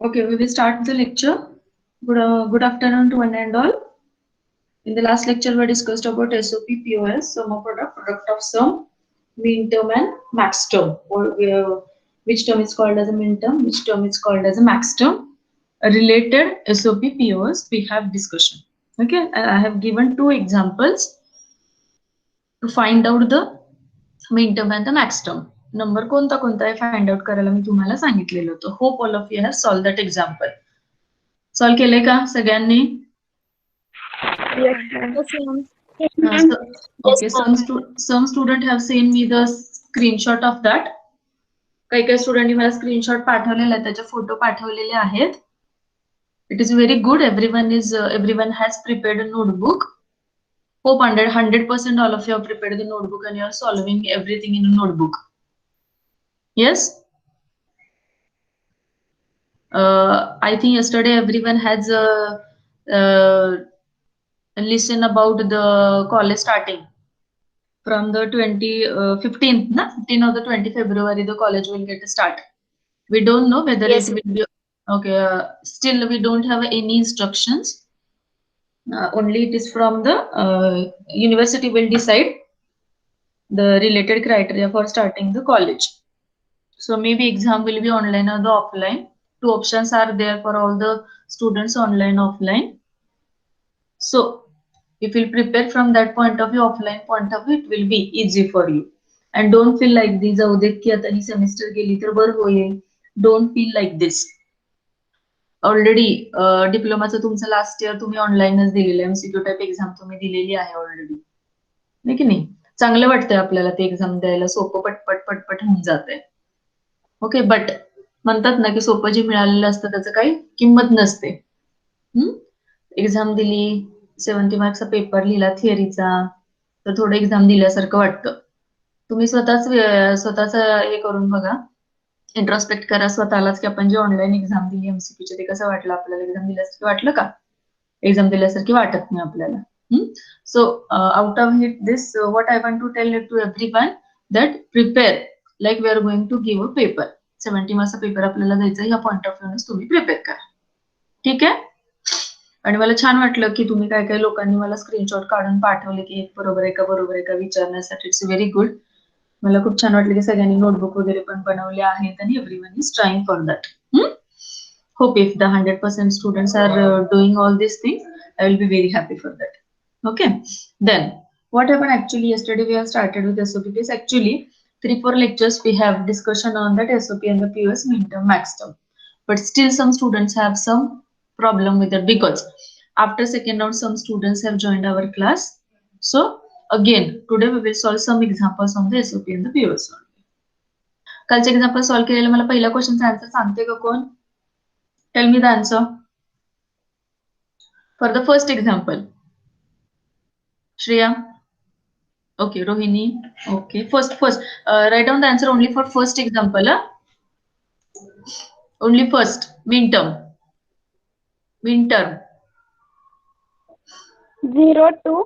Okay, we will start the lecture. Good afternoon to one and all. In the last lecture, we discussed about SOP, POS, sum of product of sum, mean term and max term. Which term is called as a mean term, which term is called as a max term. A related SOP, POS, we have discussion. Okay, and I have given two examples to find out the mean term and the max term. Number कोणता कोणता आहे find out करायला मी तुम्हाला सांगितलेलं होतं. Hope all of you have solve that example. Solve केले का सगळ्यांनी? Okay, some student have sent me the screenshot of that. काही काही स्टुडंटनी मला स्क्रीनशॉट पाठवलेला आहे, त्याचे फोटो पाठवलेले आहेत. It is very good. Everyone has prepared a notebook. Hope 100% all of you have prepared the notebook and you are solving everything in a notebook. Yes. I think yesterday everyone has listen about the college starting from the 15th, 15 or the 20 February, the college will get a start. We don't know whether Yes, it will be okay. Still, we don't have any instructions. Only it is from the university will decide the related criteria for starting the college. So maybe exam will be online or the offline. Two options are there for all the students, online, offline. So if you prepare from that point of view, offline point of view, it will be easy for you. And don't feel like this, जाऊ देत की आता ही semester गेली तर बरं होईल. Don't feel like this. Already डिप्लोमाचं तुमचं लास्ट इयर तुम्ही ऑनलाईनच दिलेलं आहे, MCQ टाईप एक्झाम तुम्ही दिलेली आहे ऑलरेडी, नाही की नाही? चांगलं वाटतंय आपल्याला ते एक्झाम द्यायला, सोपं पटपट पटपट होऊन जाते. ओके, बट म्हणतात ना की सोपं जे मिळालेलं असतं त्याचं काही किंमत नसते. एक्झाम दिली, 70 मार्क्सचा पेपर लिहिला थिअरीचा, तर थोडं एक्झाम दिल्यासारखं वाटतं. तुम्ही स्वतःच हे करून बघा, इंट्रोस्पेक्ट करा स्वतःलाच की आपण जे ऑनलाईन एक्झाम दिली MCQचे ते कसं वाटलं आपल्याला, एक्झाम दिल्यासारखं वाटलं का? एक्झाम दिल्यासारखी वाटत नाही आपल्याला. So out of it, this what I want to tell to everyone that prepare like we are going to give a paper. 70 मार्क्सचा paper आपल्याला द्यायचा, या पॉइंट ऑफ व्ह्यू तुम्ही प्रिपेअर करा. ठीक आहे. आणि मला छान वाटलं की तुम्ही काय काय लोकांनी मला स्क्रीनशॉट काढून पाठवले की बरोबर आहे का विचारण्यासाठी. It's very good. मला खूप छान वाटलं की सगळ्यांनी नोटबुक वगैरे पण बनवले आहेत आणि everyone is trying for that. Hope if the 100% students are doing all these things, I will be very happy for that. Okay. Then what happened actually yesterday? We have started with SOP. Actually 3-4 lectures we have discussion on that SOP and the POS midterm max term. But still some students have some problem with that because after second round some students have joined our class. So again today we will solve some examples on the SOP and the POS. कालचे example solve केलेलं मला पहिला क्वेश्चनचा answer सांगते का कोण? Tell me the answer for the first example. Shreya. Okay, Rohini. Okay, first. Write down the answer only for first example. Only first. Mean term. 02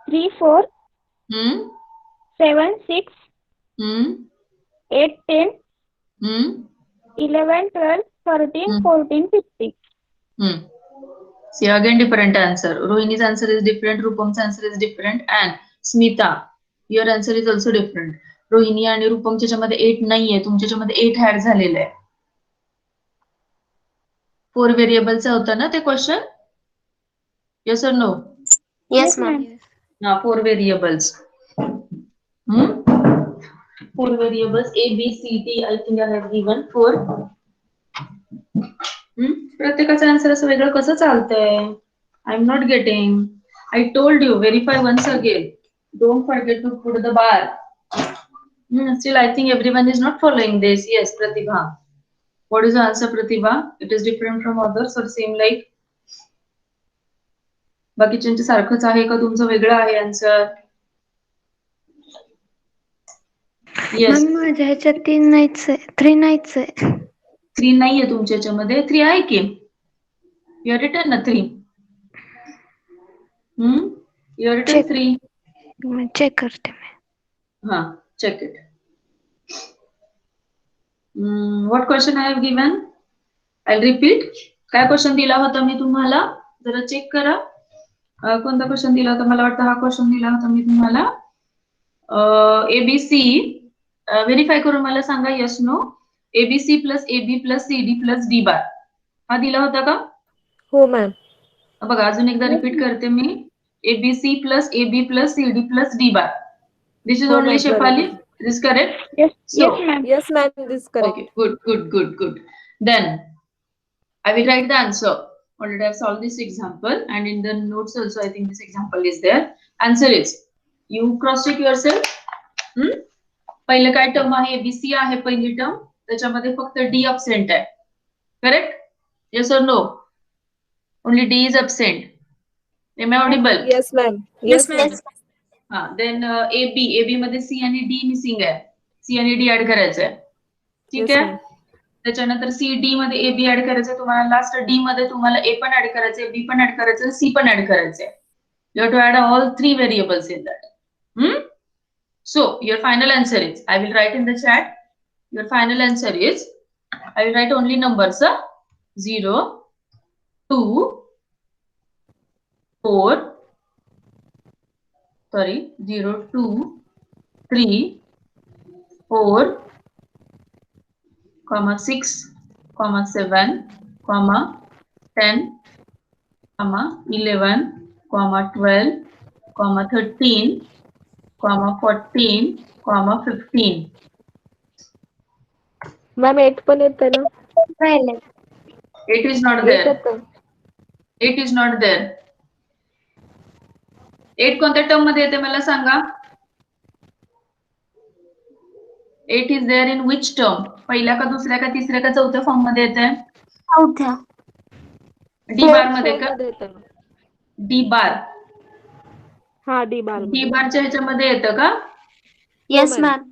34 76 8 10 11 12 13 14 15. See again different answer. Rohini's answer is different, Rupam's answer is different, and Smita, your answer is also different. Rohini आणि रूपमच्या मध्ये 8 नाहीये, तुमच्यामध्ये 8 add झालेलं आहे. 4 व्हेरिएबलचा होता ना ते question? Yes or no? Yes, ma'am. 4 variables. 4 variables A, B, C, D. I think I have given 4. प्रत्येकाचा आन्सर असं वेगळं कसं चालतंय? I am not getting. I told you, verify once again. Don't forget to put the bar. Still, I think everyone is not following this. Yes, Pratibha. What is the answer, Pratibha? It is different from others or same like? बाकीच्यांचे सारखंच आहे का तुमचं वेगळं आहे answer? Yes. माझ्या ह्याच्यात 3 नाहीच आहे, 3 नाहीच आहे. 3 नाहीये तुमच्या ह्याच्यामध्ये? 3 आहे की? You are written na 3. You are written 3. Check करते मी. check it. What question I have given? I repeat. काय क्वेश्चन दिला होता मी तुम्हाला? जरा चेक करा. कोणता क्वेश्चन दिला होता? मला वाटतं हा क्वेश्चन दिला होता मी तुम्हाला. एबीसी व्हेरीफाय करून मला सांगा yes no. A B C plus AB plus CD plus D bar हा दिला होता का? हो मॅम. बघा अजून एकदा रिपीट करते मी. ABC plus AB plus CD plus D bar. This is हो ओनली मॅम, शेफाली. बरोबर. This correct? Yes, So, yes, ma'am. Yes ma'am, this is correct. Okay, good. Then I will write the answer. Already I have solved this example, and in the notes also I think this example is there. Answer is, you cross check yourself. पहिलं काय term आहे? ABC आहे पहिली term. त्याच्यामध्ये फक्त D absent आहे. Correct? Yes or no? Only D is absent. Am I audible? Yes ma'am. Yes ma'am. Then AB मध्ये C आणि D मिसिंग आहे. C आणि D ऍड करायचंय. ठीक Yes, आहे? ma'am. त्याच्यानंतर सी डी मध्ये ए बी ऍड करायचंय तुम्हाला. लास्ट डी मध्ये तुम्हाला ए पण ऍड करायचंय, बी पण ऍड करायचंय, सी पण ऍड करायचंय. You have to add all 3 variables in that. So your final answer is, I will write in the chat. Your final answer is, I will write only numbers. 0, 2, 4, 0, 2, 3, 4, 6, 7, 10, 11, 12, 13, 14, 15. Ma'am 8 पण येते ना? 8 is not there. 8 is not there. 8 कोणत्या term मध्ये येते मला सांगा? 8 is there in which term? पहिल्या का दुसऱ्या का तिसऱ्या का चौथ्या फॉर्म मध्ये येते? चौथ्या. डी बार मध्ये का? D bar. हा, डी बार. डी बारच्या ह्याच्यामध्ये येतं का? Yes ma'am.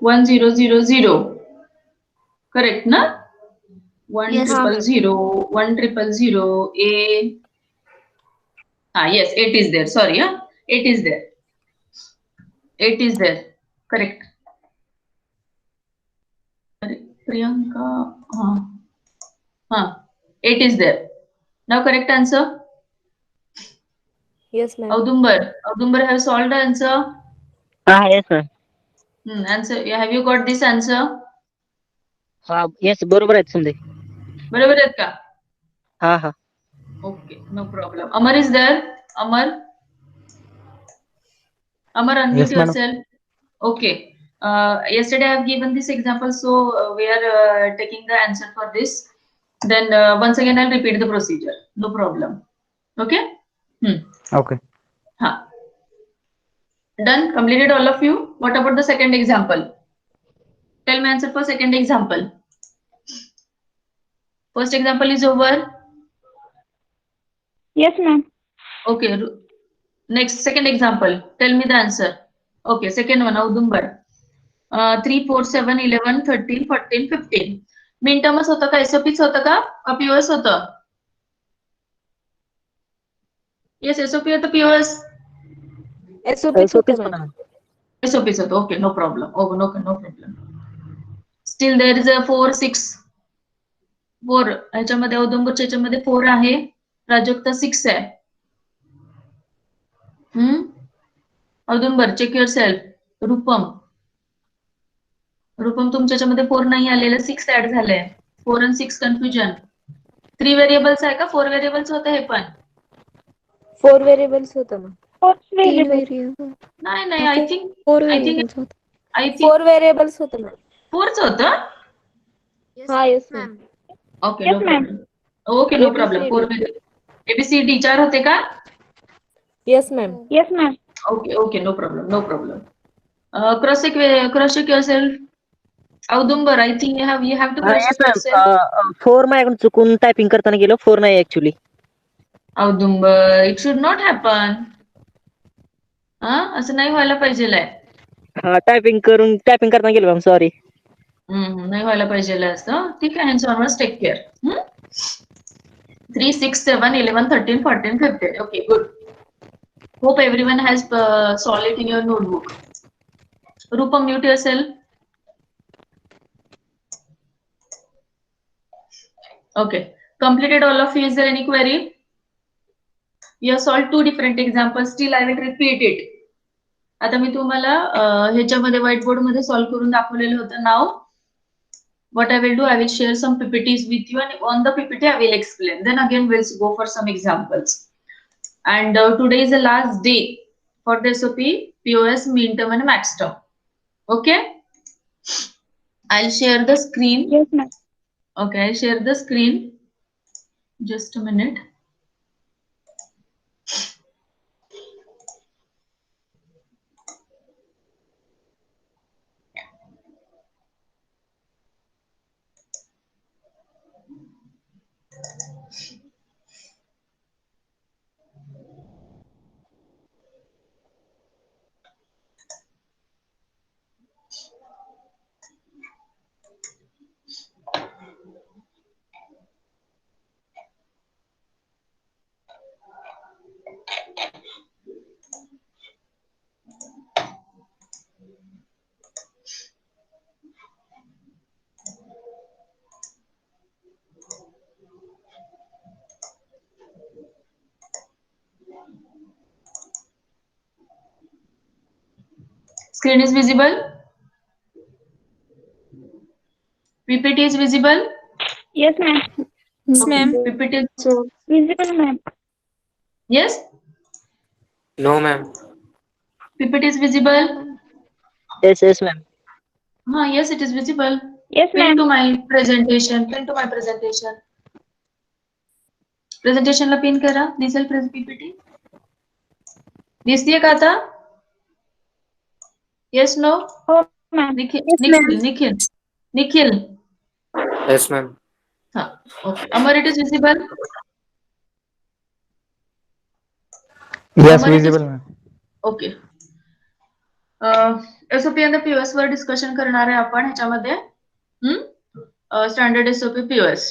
1000. करेक्ट ना? 1000, 1000, A. Yes, 8 is there. Sorry, 8 is there. 8 is there. Correct. Priyanka. 8 is there. Now correct answer. Yes ma'am. Audumbar have solved the answer. Yes ma'am. Answer. Have you got this answer? Yes, बरोबर आहेत समजे. बरोबर आहेत का? हा. Okay, no problem. Amar is there. Amar, unmute Yes, madam. yourself. Okay. Yesterday I have given this example, so we are taking the answer for this. Then once again I'll repeat the procedure. No problem. Okay. Okay. Done. Completed all of you. What about the second example? Tell me answer for second example. First example is over. Yes, ma'am. Okay. Next, second example. Tell me the answer. Okay, second one, Audumbar. 3, 4, 7, 11, 13, 14, 15. Min terms होता का? SOPs होता का? का POS होता? Yes, SOP होता POS. SOPs होतं ma'am. SOPs होता. Okay, no problem. Oh, no problem. Still there is a 4, 6. 4. ह्याच्यामध्ये औदुंबरच्या ह्याच्यामध्ये 4 आहे. प्राजक्ता 6 आहे. औदुंबर, चेक युअर सेल्फ. रूपम तुमच्या ह्याच्यामध्ये 4 नाही आलेलं, 6 ऍड झालंय. 4 and 6 कन्फ्युजन. 3 व्हेरिएबल्स आहे का? 4 व्हेरिएबल्स होतं हे पण? 4 व्हेरिएबल्स होतं मॅम. 3 व्हेरिएबल. नाही, आय थिंक 4 व्हेरिएबल्स होत. 4 व्हेरिएबल्स होतं मॅम. 4च होतं? हा, yes ma'am. Okay, no problem. Okay, no problem. 4 ABCD 4 होते का? Yes ma'am. Yes, ma'am. Okay, no problem. Cross check yourself. Audumbar, I think you have to cross Yes check ma'am. yourself. 4 माझ्याकडून चुकून typing करताना गेलो. 4 नाही actually. Audumbar, it should not happen. असं नाही व्हायला पाहिजेलाय. टायपिंग करताना गेलो मॅम, सॉरी. नाही व्हायला पाहिजे असतं. ठीक आहे, hands onwards, take care. 3, 6, 7, 11, 13, 14, 15. Okay, good. Hope everyone has solved it in your notebook. Rupam, mute yourself. Okay. Completed all of you. Is there any query? You have solved 2 different examples. Still, I will repeat it. आता मी तुम्हाला ह्याच्यामध्ये white board मध्ये solve करून दाखवलेलं होतं. नाव what I will do, I will share some PPTs with you, and on the PPT I will explain. Then again we'll go for some examples. And today is the last day for the SOP, POS, mean term and max term. Okay? I'll share the screen. Yes, ma'am. Okay, I'll share the screen. Just a minute. Screen is visible? PPT is visible? Yes, ma'am. Yes, Okay. ma'am. PPT. Visible, ma'am. Yes? No, ma'am. PPT is visible? Yes, ma'am. Yes, it is visible. Yes, Pin ma'am. to my presentation. Pin to my presentation. Presentation ला pin करा. दिसेल PPT. दिसतीये का आता? Yes, no? Oh, ma'am. Nikhil. Yes, ma'am. Okay. Amar, it is visible? Yes, Amar, it is- visible, ma'am. Okay. SOP and the POS वर discussion करणार आहे आपण ह्याच्यामध्ये. Standard SOP POS.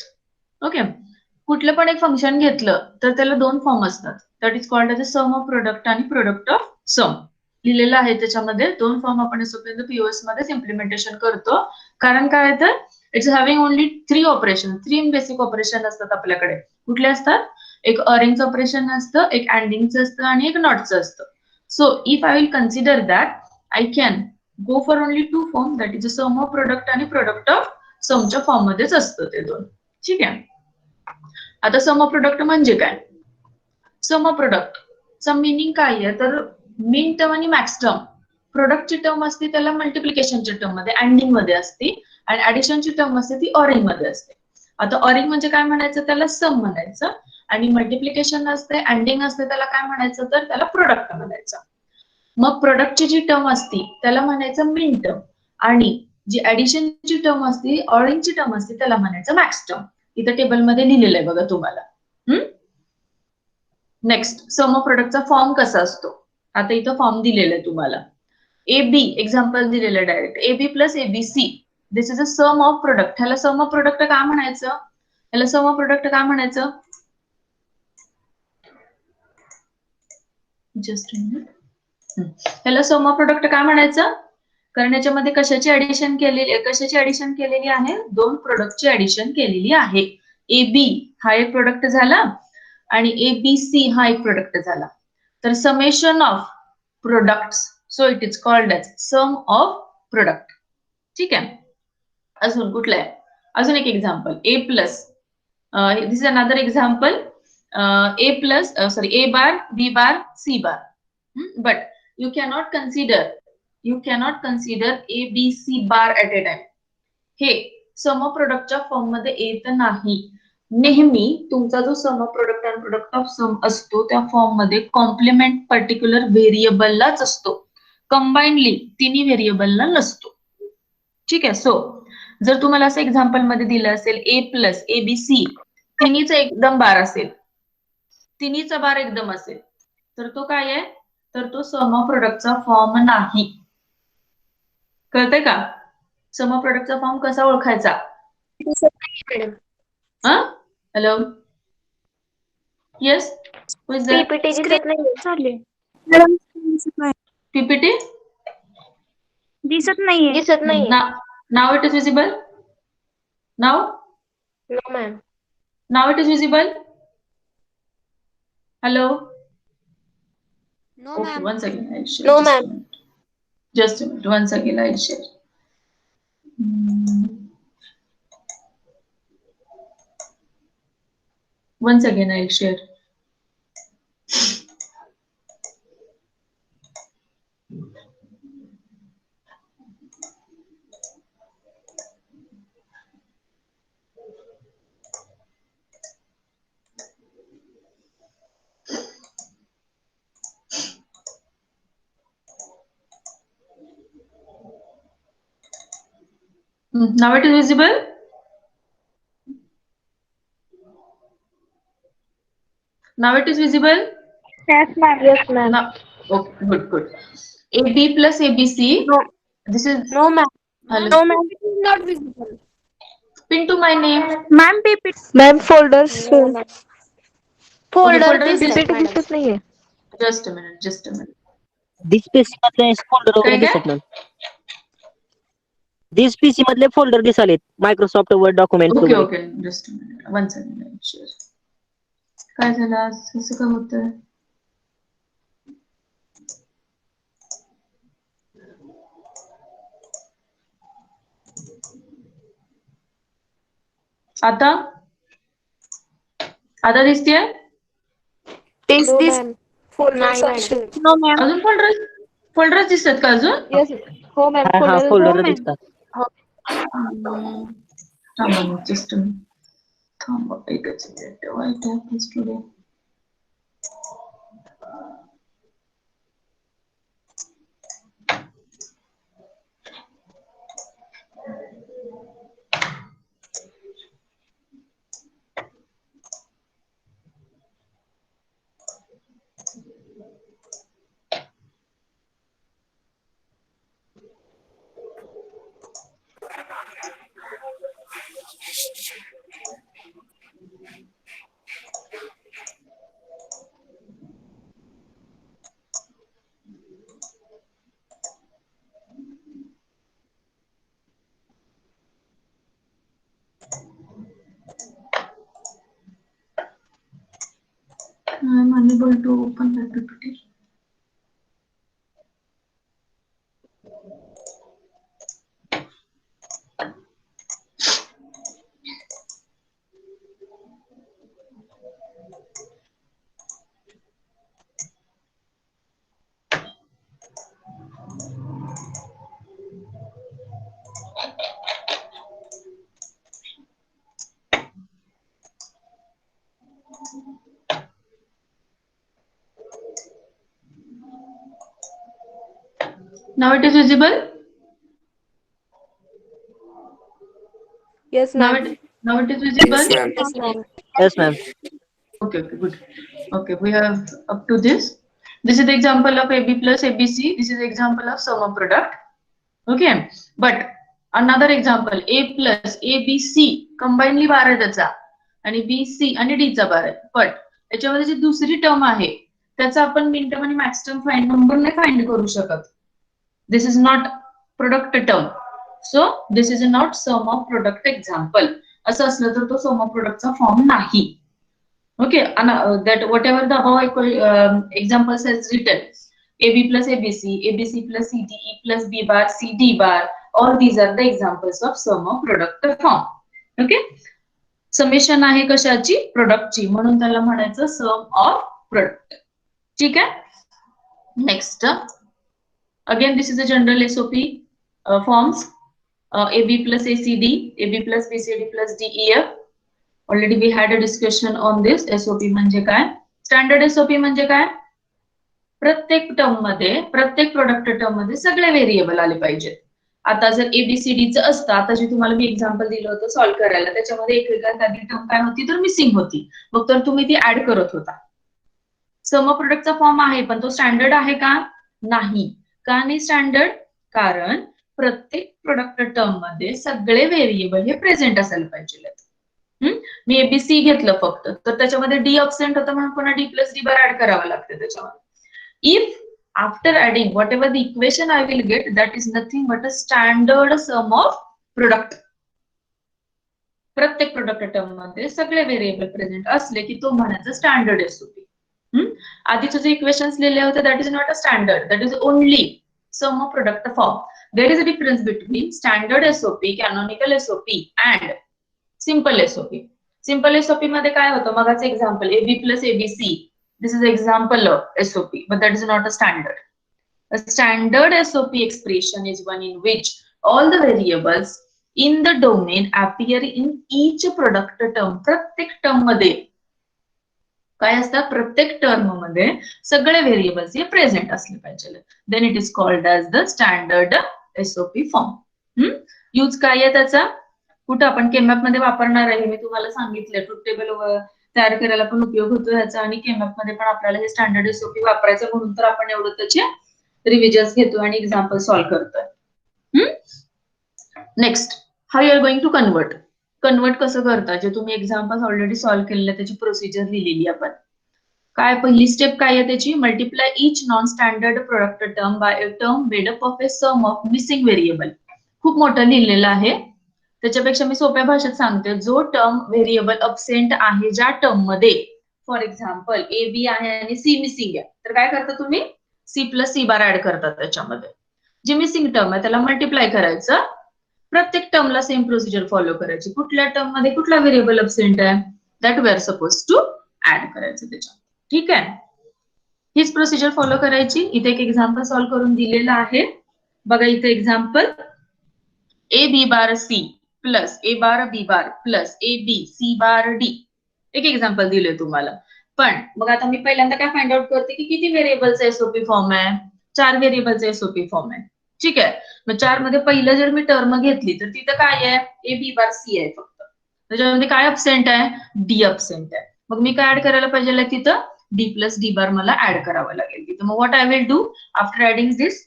ओके. कुठलं पण एक फंक्शन घेतलं तर त्याला 2 फॉर्म असतात. That is called as a sum of product आणि प्रोडक्ट ऑफ सम. लिहिलेलं आहे त्याच्यामध्ये 2 फॉर्म आपण SOP and the POS मध्ये इम्प्लिमेंटेशन करतो. कारण काय तर it's having only 3 operation. 3 basic operation असतात आपल्याकडे. कुठले असतात? एक अरेंज ऑपरेशन असतं, एक अँडिंगचं असतं आणि एक नॉटचं असतं. So if I will consider that, I can go for only 2 form, that is a sum of product आणि product of sum च्या फॉर्म मध्येच असतं ते 2. ठीक आहे. आता सम ऑफ प्रोडक्ट म्हणजे काय? सम ऑफ प्रोडक्ट चा मीनिंग काय आहे तर मीन टर्म आणि मॅक्स टर्म. प्रोडक्टची टर्म असते त्याला मल्टिप्लिकेशनच्या टर्म मध्ये अँडिंग मध्ये असते आणि ऍडिशनची टर्म असते ती ऑरिंग मध्ये असते. आता ऑरिंग म्हणजे काय म्हणायचं त्याला सम म्हणायचं आणि मल्टिप्लिकेशन असते अँडिंग असते त्याला काय म्हणायचं तर त्याला प्रोडक्ट म्हणायचं. मग प्रोडक्टची जी टर्म असती त्याला म्हणायचं मीन टर्म आणि जी ऍडिशनची टर्म असते ऑरिंगची टर्म असते त्याला म्हणायचं मॅक्स टर्म. इथं टेबलमध्ये लिहिलेलं आहे बघा तुम्हाला. नेक्स्ट सम ऑफ प्रोडक्टचा फॉर्म कसा असतो? आता इथं फॉर्म दिलेला आहे तुम्हाला. AB एक्झाम्पल दिलेलं आहे direct. AB plus ABC this is a sum of product. ह्याला सम ऑफ प्रोडक्ट का म्हणायचं? ह्याला सम ऑफ प्रोडक्ट का म्हणायचं? जस्ट ह्याला सम ऑफ प्रोडक्ट का म्हणायचं? कारण याच्यामध्ये कशाची ऍडिशन केलेली आहे? 2 प्रोडक्टची ऍडिशन केलेली आहे. AB हा एक प्रोडक्ट झाला आणि ABC हा एक प्रोडक्ट झाला. तर summation of products, so it is called as sum of product. ठीक आहे. अजून कुठलं आहे? अजून एक example A plus, this is another example. A plus A bar, B bar, C bar. But you cannot consider A, B, C bar at a time. हे सम of प्रोडक्टच्या form मध्ये येत नाही. नेहमी तुमचा जो सम ऑफ प्रोडक्ट आणि प्रोडक्ट ऑफ सम असतो त्या फॉर्म मध्ये कॉम्प्लिमेंट पर्टिक्युलर व्हेरिएबललाच असतो. कंबाइनली तिन्ही व्हेरिएबलला नसतो. ठीक आहे. सो जर तुम्हाला असं एक्झाम्पल मध्ये दिलं असेल A प्लस ABC तिन्हीचा एकदम बार असेल, तिन्हीचा बार एकदम असेल तर तो काय आहे? तर तो सम ऑफ प्रोडक्टचा फॉर्म नाही. कळतंय का? सम ऑफ प्रोडक्टचा फॉर्म कसा ओळखायचा? हॅलो, येस, पीपीटी दिसत नाही. PPT दिसत नाहीये. दिसत नाही. Now it is visible. Now no ma'am. it is visible. Hello. No Okay, ma'am. once again I'll share. No, just a ma'am. minute. Just a minute. Once again I'll share. Once again I'll share. Now it is visible. Now it is visible. Yes, ma'am. Yes, ma'am. Now, okay, good. AB plus ABC. No. This is No, ma'am. hello. No, ma'am. It is not visible. Pin to my name. Ma'am, PPT. Ma'am folders Okay, Folder folder दिसतायत, PPT madam. दिसत नाहीये. Just a minute. Just a minute. This PC मधले folder वगैरे काय? दिसत ma'am. This PC मधले folder दिसालेत Microsoft Word document Okay, वगैरे. okay. Just a minute. Once again I'll share. काय झालं आज? कसं काय होतंय? आता दिसतेय? No, दिस ma'am. फोल्डर्स नाही, असेल. No, ma'am. अजून फोल्डर दिसतात का अजून? येस हो मॅम हा फोल्डर फोल्डर दिसतात. थांबा जस्ट थांबा एकच minute. What happens today? I'm unable to open that PPT. Now it is visible. Yes Now ma'am. it is visible. Yes, ma'am. Yes, ma'am. Yes ma'am. Okay, good. Okay, we have up to this. This is the example of AB plus ABC. This is the example of sum of product. Okay, but another example A plus ABC combinedly 12 त्याचा आणि BC आणि D चा 12. पण याच्यामध्ये जी दुसरी term आहे त्याचा आपण मिन टर्म आणि मॅक्स टर्म फाइंड नंबर नाही फाइंड करू शकत. This is not product term. So this is not sum of product example. असं असलं तर तो sum of product चा फॉर्म नाही. Okay, that whatever the above examples has written, AB plus ABC, ABC plus CD, E plus B bar, CD bar, all these are the examples of sum of product form. Okay, summation आहे कशाची? प्रोडक्टची, म्हणून त्याला म्हणायचं सम of product. ठीक आहे. Next again this is a general SOP forms. AB plus ACD, AB plus BCD plus DEF. Already we had a discussion on this. SOP म्हणजे काय? स्टँडर्ड SOP म्हणजे काय? प्रत्येक टर्म मध्ये, प्रत्येक प्रोडक्ट टर्म मध्ये सगळे व्हेरिएबल आले पाहिजेत. आता जर ABCD चं असतं, आता जे तुम्हाला मी एक्झाम्पल दिलं होतं सॉल्व्ह करायला, त्याच्यामध्ये एक वेगळी टर्म काय होती तर मिसिंग होती, मग तर तुम्ही ती ऍड करत होता. सम प्रोडक्टचा फॉर्म आहे पण तो स्टँडर्ड आहे का? नाही. का नाही स्टँडर्ड? कारण प्रत्येक प्रोडक्ट टर्म मध्ये सगळे व्हेरिएबल हे प्रेझेंट असायला पाहिजे. मी एबीसी घेतलं फक्त तर त्याच्यामध्ये डी अब्सेंट होतं म्हणून पुन्हा D plus D bar add करावं लागतं त्याच्यामध्ये. If after adding whatever the equation I will get, that is nothing but a standard sum of product. प्रत्येक प्रोडक्ट टर्म मध्ये सगळे व्हेरिएबल प्रेझेंट असले की तो म्हणायचा स्टँडर्ड एसओपी. आधीचे जे इक्वेशन्स लिहिले होते that is not a standard, that is only sum of product form. There is a difference between standard SOP, canonical SOP and simple SOP. Simple SOP मध्ये काय होतं, मगाचं example AB plus ABC, this is example of SOP, but that is not a standard. A standard SOP expression is one in which all the variables in the domain appear in each product term. प्रत्येक term मध्ये काय असतं, प्रत्येक term मध्ये सगळे variables हे present असले पाहिजे. Then it is called as the standard SOP form. Use काय आहे त्याचा, कुठं आपण केमॅप मध्ये वापरणार आहे मी तुम्हाला सांगितलं. ट्रूथ टेबल तयार करायला पण उपयोग होतो ह्याचा, आणि केमॅप मध्ये पण आपल्याला हे स्टँडर्ड एसओपी वापरायचं, म्हणून तर आपण एवढं त्याचे रिव्हिजन्स घेतो आणि एक्झाम्पल सॉल्व्ह करतोय. Next, how you are going to convert. Convert कसं करता, जे तुम्ही एक्झाम्पल ऑलरेडी सॉल्व्ह केलेलं त्याची प्रोसिजर लिहिलेली आपण. काय पहिली स्टेप काय आहे त्याची, multiply each non standard product term by a term made up of a sum of missing variable. खूप मोठं लिहिलेलं आहे, त्याच्यापेक्षा मी सोप्या भाषेत सांगते. जो टर्म व्हेरिएबल अबसेंट आहे ज्या टर्म मध्ये, फॉर एक्झाम्पल AB आहे आणि C मिसिंग आहे, तर काय करता तुम्ही, C प्लस C बार ऍड करतात त्याच्यामध्ये. जी मिसिंग टर्म आहे त्याला मल्टिप्लाय करायचं, प्रत्येक टर्मला सेम प्रोसिजर फॉलो करायची. कुठल्या टर्म मध्ये कुठला व्हेरिएबल अबसेंट आहे that we are suppose to add करायचं त्याच्यात. ठीक आहे, हीच प्रोसिजर फॉलो करायची. इथे एक एक्झाम्पल सॉल्व्ह करून दिलेलं आहे बघा. इथे example AB bar C plus A bar B bar plus AB C bar D. एक एक्झाम्पल दिले तुम्हाला. पण मग आता मी पहिल्यांदा काय फाइंड आउट करते की किती व्हेरिएबलचा एसओपी फॉर्म आहे, 4 व्हेरिएबलचा एसओपी फॉर्म आहे. ठीक आहे, मग 4 मध्ये पहिलं जर मी टर्म घेतली तर तिथं काय आहे, AB बार C आहे फक्त. त्याच्यामध्ये काय अबसेंट आहे, D अबसेंट आहे. मग मी काय ऍड करायला पाहिजे तिथं, D प्लस D बार मला ऍड करावं लागेल तिथं. मग what I will do after adding this,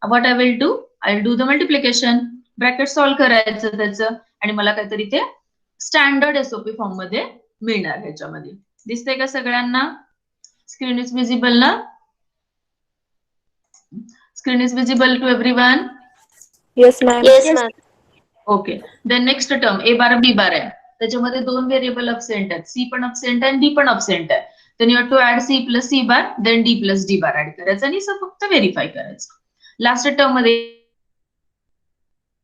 what I will do, I will do the multiplication. Bracket solve करायचं त्याचं, आणि मला काहीतरी ते स्टँडर्ड एसओपी फॉर्म मध्ये मिळणार. ह्याच्यामध्ये दिसतंय का सगळ्यांना, स्क्रीन इज विजिबल ना, screen is visible to everyone. Yes, ma'am. Yes, ma'am. Okay, then next term A bar B bar आहे, त्याच्यामध्ये 2 व्हेरिएबल अबसेंट आहेत, C पण अबसेंट आहे आणि D पण अबसेंट आहे. Then you have to add C plus C bar, then D plus D bar add करायचं आणि फक्त व्हेरीफाय करायचं. लास्ट टर्म मध्ये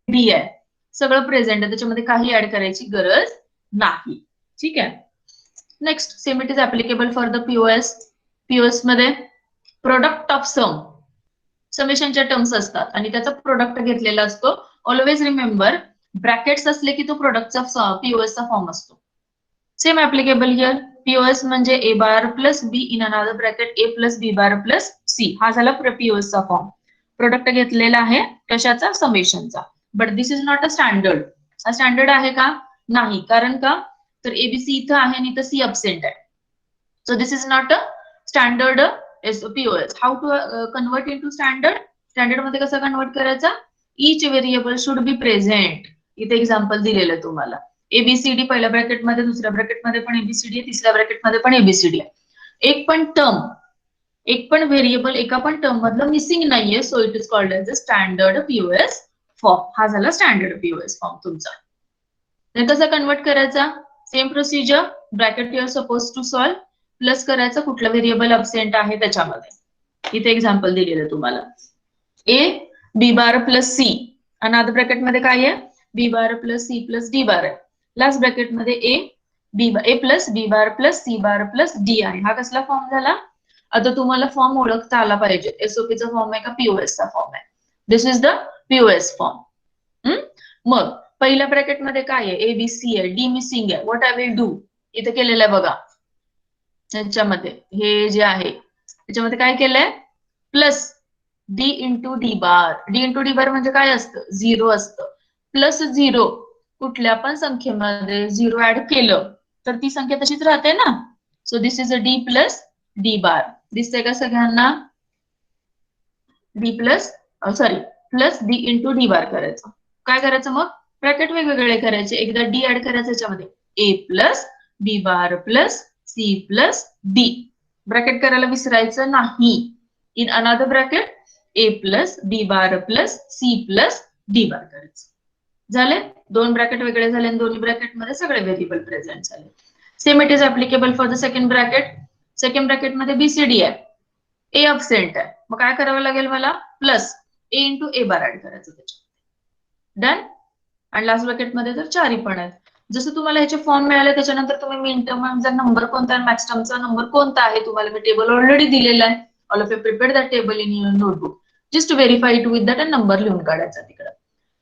D आहे, सगळं प्रेझेंट आहे, त्याच्यामध्ये काही ऍड करायची गरज नाही. ठीक आहे, next, same it is applicable for the POS. POS मध्ये प्रोडक्ट ऑफ सम, समेशनच्या टर्म्स असतात आणि त्याचा प्रोडक्ट घेतलेला असतो. ऑलवेज रिमेंबर, ब्रॅकेट्स असले की तो प्रोडक्टचा पीओएसचा फॉर्म असतो. Same applicable here. पीओएस म्हणजे A bar plus B in another bracket A plus B bar plus C. हा झाला पीओएसचा फॉर्म. प्रोडक्ट घेतलेला आहे कशाचा, समेशनचा. But this is not a standard. हा स्टँडर्ड आहे का, नाही. कारण का, तर ABC इथं आहे आणि इथं C अबसेंट आहे. So this is not a standard POS. How to convert into standard. Standard मध्ये कसं कन्वर्ट करायचा, each variable should be present. इथे एक्झाम्पल दिलेलं तुम्हाला. ABCD पहिल्या ब्रॅकेटमध्ये, दुसऱ्या ब्रॅकेटमध्ये पण ABCD आहे, तिसऱ्या ब्रॅकेटमध्ये पण ABCD आहे. एक पण टर्म, एक पण व्हेरिएबल एका पण टर्म मधलं मिसिंग नाहीये. So it is called as a standard POS form. हा झाला स्टँडर्ड पीओएस फॉर्म तुमचा. कसं कन्वर्ट करायचा, same procedure. Bracket you are suppose to solve, plus करायचं कुठलं व्हेरिएबल अबसेंट आहे त्याच्यामध्ये. इथे एक्झाम्पल दिलेलं तुम्हाला. A B bar plus C, another bracket मध्ये काय आहे, B bar plus C plus D बार आहे. लास्ट ब्रॅकेट मध्ये A plus B bar plus C bar plus D आहे. हा कसला फॉर्म झाला. आता तुम्हाला फॉर्म ओळखता आला पाहिजे, एसओपीचा फॉर्म आहे का पीओएसचा फॉर्म आहे. दिस इज द पीओएस फॉर्म. मग पहिल्या ब्रॅकेट मध्ये काय आहे, ABC आहे, D मिसिंग आहे. व्हॉट आय विल डू, इथे केलेलं आहे बघा. त्याच्यामध्ये हे जे आहे त्याच्यामध्ये काय केलंय, प्लस D इंटू D बार. D इंटू D बार म्हणजे काय असतं, 0 असतं. प्लस 0 कुठल्या पण संख्येमध्ये 0 ऍड केलं तर ती संख्या तशीच राहते ना. So this is a D plus D बार. दिसतंय का सगळ्यांना, प्लस D इंटू D बार करायचं. काय करायचं मग, ब्रॅकेट वेगवेगळे करायचे. एकदा D ऍड करायचं याच्यामध्ये, A plus B bar plus C plus D. Bracket करायला विसरायचं नाही. In another bracket A plus B bar plus C plus D bar करायचं. झाले, दोन ब्रॅकेट वेगळे झाले आणि दोन्ही ब्रॅकेट मध्ये सगळे व्हेरिएबल प्रेझेंट झाले. Same it is applicable for the second bracket. Second bracket मध्ये बीसीडी आहे, ए अबसेंट आहे, मग काय करावं लागेल मला, प्लस ए इंटू ए बार ऍड करायचं त्याच्यात. डन. आणि लास्ट ब्रॅकेट मध्ये तर चारही पण आहेत. जसं तुम्हाला ह्याचे फॉर्म मिळाले त्याच्यानंतर तुम्ही मिन टर्मचा नंबर कोणता आहे, मॅक्स टर्मचा नंबर कोणता आहे, तुम्हाला मी टेबल ऑलरेडी दिलेला आहे. All of you prepare that table in your notebook. Just verify it with that and number लिहून काढायचा तिकडे.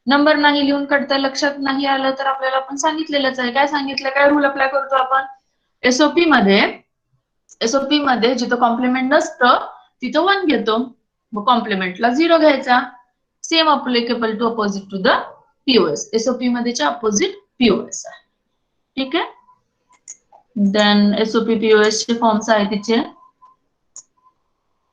नंबर नाही लिहून काढता लक्षात नाही आलं तर आपल्याला आपण सांगितलेलंच आहे. काय सांगितलं, काय रूल अप्लाय करतो आपण, एसओपी मध्ये जिथं कॉम्प्लिमेंट नसतं तिथं 1 घेतो, मग कॉम्प्लिमेंटला 0 घ्यायचा. Same applicable to opposite to the POS. SOP मध्येच्या अपोजिट पीओएस आहे. ठीक आहे. देन एसओपी पीओएस चे फॉर्म्स आहेत तिचे.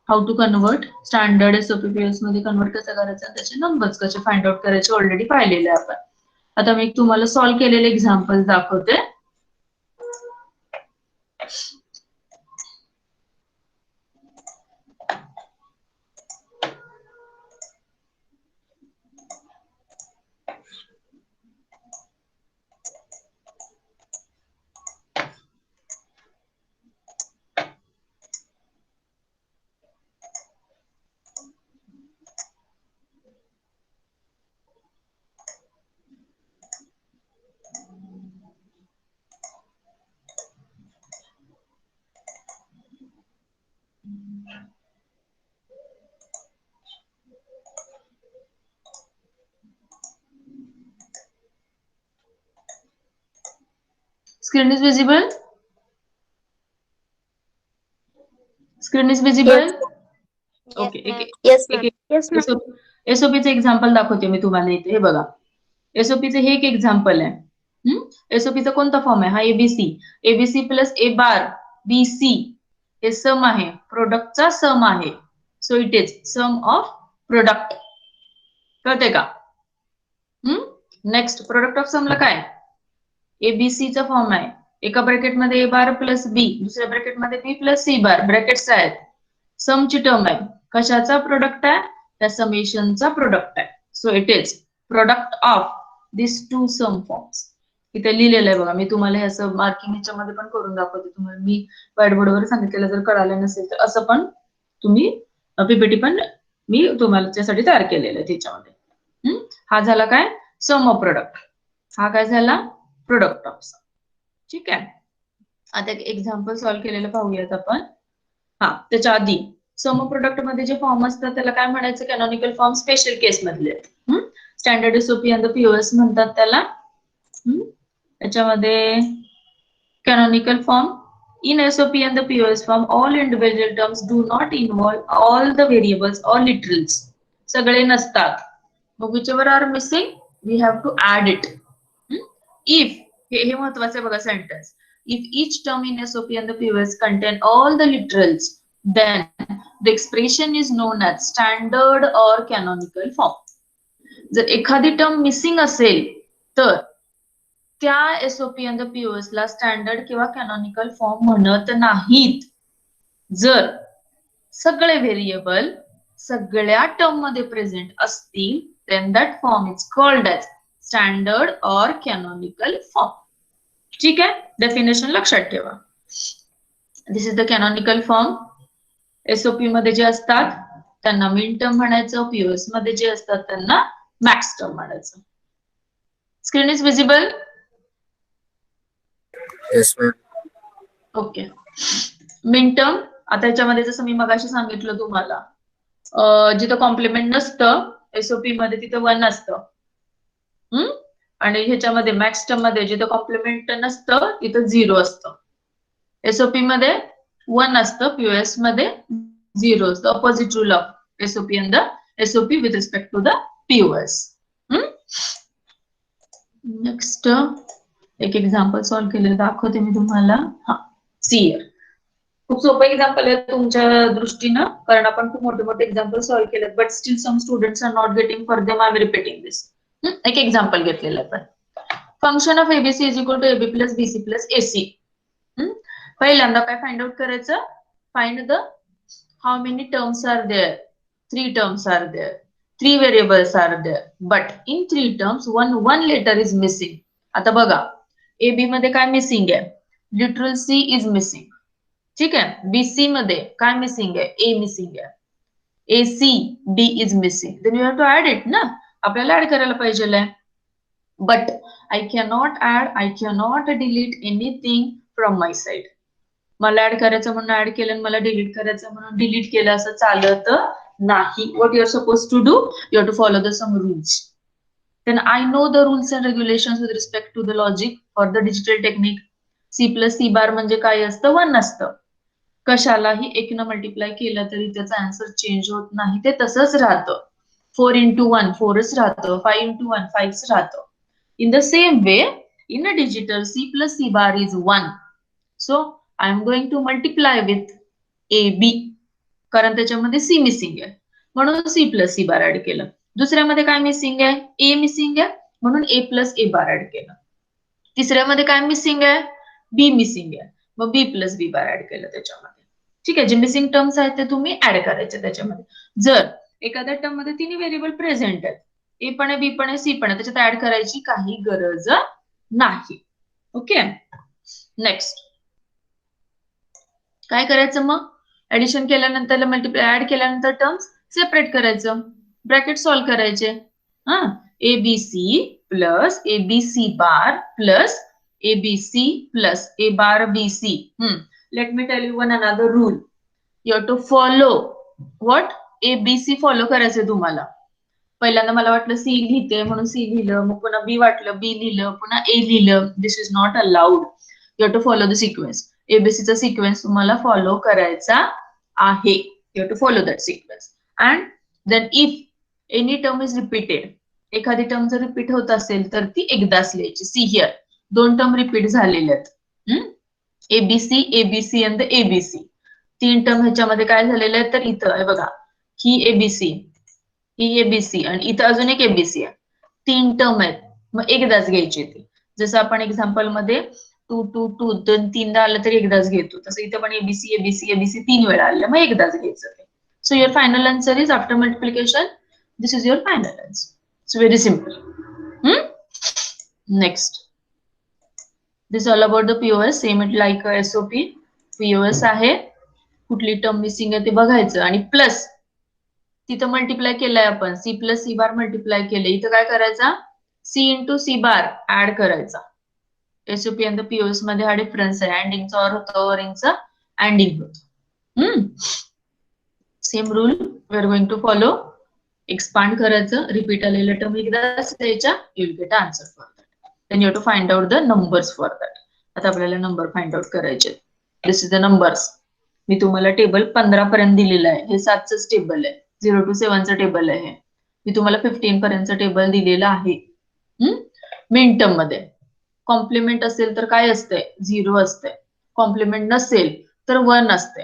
How to convert, standard SOP POS मध्ये कन्वर्ट कसं करायचं, त्याचे नंबर्स कसे फाइंड आउट करायचे ऑलरेडी पाहिलेले आपण. आता मी तुम्हाला सॉल्व्ह केलेले एक्झाम्पल दाखवते. Screen is visible? Screen is visible? Okay. Yes, ma'am. Yes, ma'am. एसओपीचं एक्झाम्पल दाखवते मी तुम्हाला इथे. हे बघा, एसओपीचं हे एक एक्झाम्पल आहे. एसओपीचा कोणता फॉर्म आहे, हा ABC. ABC plus A bar BC हे सम आहे, प्रोडक्टचा सम आहे. So it is sum of product. कळते का? नेक्स्ट, प्रोडक्ट ऑफ समला काय, एबीसीचा फॉर्म आहे. एका ब्रॅकेटमध्ये ए बार प्लस बी, दुसऱ्या ब्रॅकेटमध्ये B plus C bar, brackets आहेत. समची टर्म आहे, कशाचा प्रोडक्ट आहे, त्या समेशनचा प्रोडक्ट आहे. So it is product of this two sum forms. इथे लिहिलेलं आहे बघा, मी तुम्हाला हे असं मार्किंग ह्याच्यामध्ये पण करून दाखवते. तुम्हाला मी व्हाईट बोर्डवर सांगितलेलं, जर कळालं नसेल तर असं पण तुम्ही पीपीटी पण मी तुम्हाला त्यासाठी तयार केलेलं आहे त्याच्यामध्ये. हा झाला काय, सम ऑफ प्रोडक्ट. हा काय झाला, प्रोडक्ट ऑफ सम. ठीक आहे. आता एक एक्झाम्पल सॉल्व्ह केलेलं पाहूयात आपण. त्याच्या आधी सम ऑफ प्रोडक्ट मध्ये जे फॉर्म असतात त्याला काय म्हणायचं, कॅनॉनिकल फॉर्म स्पेशल केस मधले. स्टँडर्ड एसओपी आणि पीओएस म्हणतात त्याला. त्याच्यामध्ये कॅनॉनिकल form in SOP and the POS form, all individual terms do not involve all the variables or literals. सगळे नसतात. मग whichever are missing, we have to add it. If हे महत्वाचं बघा sentence. If each term in SOP and the POS contain all the literals, then the expression is known as standard or canonical form. जर एखादी term missing असेल तर त्या SOP आणि POS ला स्टँडर्ड किंवा कॅनॉनिकल फॉर्म म्हणत नाहीत. जर सगळे व्हेरिएबल सगळ्या टर्म मध्ये प्रेझेंट असतील, then that form is called as standard or canonical form. ठीक आहे, डेफिनेशन लक्षात ठेवा. दिस इज द कॅनॉनिकल फॉर्म. एसओपी मध्ये जे असतात त्यांना मिन टर्म म्हणायचं, पीओएस मध्ये जे असतात त्यांना मॅक्स टर्म म्हणायचं. Screen is visible? Yes, ma'am. Okay. Min term, आता याच्यामध्ये जसं मी मगाशी सांगितलं तुम्हाला, जिथं कॉम्प्लिमेंट नसतं एसओपी मध्ये तिथं 1 असतं. आणि ह्याच्यामध्ये मॅक्स टर्म मध्ये जिथं कॉम्प्लिमेंट नसतं तिथं 0 असतं. एसओपी मध्ये 1 असतं, पीओएस मध्ये 0 असतं. Opposite rule of SOP and the SOP with respect to the POS. Next एक एक्झाम्पल सॉल्व्ह केलेलं दाखवते मी तुम्हाला. सीयर खूप सोपं एक्झाम्पल आहे तुमच्या दृष्टीनं, कारण आपण खूप मोठे मोठे एक्झाम्पल सॉल्व्ह केलेत. But still some students are not getting, for them I am repeating this. एक एक्झाम्पल घेतलेलं आहे. Function of ABC is equal to AB plus BC plus AC. पहिल्यांदा काय फाइंड आउट करायचं, find the how many terms are there? 3 terms are there. 3 variables are there. But in 3 terms, one letter is missing. आता बघा, AB मध्ये काय missing आहे? Literal C is missing. ठीक आहे? BC मध्ये काय मिसिंग आहे? A मिसिंग आहे. AC, D is missing. Then you have to add it ना? आपल्याला ऍड करायला पाहिजे. But I cannot add, I cannot delete anything from my side. मला ऍड करायचं म्हणून ऍड केलं आणि मला डिलीट करायचं म्हणून डिलीट केलं असं चालत नाही. What you are supposed to do? You have to follow the some rules. Then I know the rules and regulations with respect to the logic for the digital technique. C plus C bar म्हणजे काय असतं? 1 असतं. कशालाही 1 न multiply केलं तरी त्याचा answer change होत नाही, ते तसंच राहतं. 4 into 1 4च राहतं. 5 into 1 5च राहतं. In the same way, in a digital, C plus C bar is 1. So I am going to multiply with AB. कारण त्याच्यामध्ये C मिसिंग आहे म्हणून C plus C bar add केलं. दुसऱ्यामध्ये काय मिसिंग आहे? A मिसिंग आहे म्हणून A plus A bar add केलं. तिसऱ्यामध्ये काय मिसिंग आहे? B मिसिंग आहे मग B plus B bar add केलं त्याच्यामध्ये. ठीक आहे, जे मिसिंग टर्म्स आहेत ते तुम्ही ऍड करायचे त्याच्यामध्ये. जर एखाद्या टर्म मध्ये 3 व्हेरिएबल प्रेझेंट आहेत, ए पण आहे, बी पण आहे, सी पण आहे, त्याच्यात ऍड करायची काही गरज नाही. ओके, नेक्स्ट काय करायचं मग? ऍडिशन केल्यानंतर मल्टिप्लाय ऍड केल्यानंतर टर्म्स सेपरेट करायचं, ब्रॅकेट सॉल्व्ह करायचे. हा, ABC plus ABC bar plus ABC plus A bar BC. Let me tell you one another rule. You have to follow what? ABC follow करायचं तुम्हाला. पहिल्यांदा मला वाटलं सी लिहिते म्हणून सी लिहिलं, मग पुन्हा बी वाटलं बी लिहिलं, पुन्हा ए लिहिलं. This is not allowed. You have to follow the sequence. एबीसीचा सिक्वेन्स तुम्हाला फॉलो करायचा आहे. You have to follow that sequence. And then if any term is repeated, एखादी टर्म जर रिपीट होत असेल तर ती एकदाच लिहायची. सी हिअर 2 टर्म रिपीट झालेले आहेत. ABC ABC and ABC 3 term ह्याच्यामध्ये काय झालेले आहेत तर इथं आहे बघा, ही एबीसी ही एबीसी आणि इथं अजून एक एबीसी आहे. 3 टर्म आहेत मग एकदाच घ्यायची ती. जसं आपण एक्झाम्पल मध्ये 2 2 2 3दा आलं तरी एकदाच घेतो, तसं इथं पण एबीसी एबीसी एबीसी 3 वेळा आलं मग एकदाच घ्यायचं ते. So your final answer is after multiplication this is your final answer. It's very simple. Next, this all about the POS. Same it like SOP. POS आहे, कुठली टर्म मिसिंग आहे ते बघायचं आणि प्लस तिथं मल्टिप्लाय केलंय आपण, सी प्लस सी बार multiply केले. इथं काय करायचा? सी इंटू सी बार ऍड करायचा. एसओपी आणि पीओएस मध्ये हा डिफरन्स आहे. अँडिंगचा ऑर होतं, ओरिंगचा अँडिंग होतं. Same rule we are going to follow. Expand करायचं, रिपीट आलेलं टर्म एकदाच द्यायच्या, you will get answer for that. Then you have to find out the numbers for that. आता आपल्याला नंबर फाइंड आउट करायचे. This is the numbers. मी तुम्हाला table 15 पर्यंत दिलेलं आहे. हे 7च टेबल आहे. 0 to 7चं टेबल आहे. मी तुम्हाला 15 पर्यंतचं टेबल दिलेलं आहे. मिनटम मध्ये कॉम्प्लिमेंट असेल तर काय असते? 0 असते. कॉम्प्लिमेंट नसेल तर 1 असते.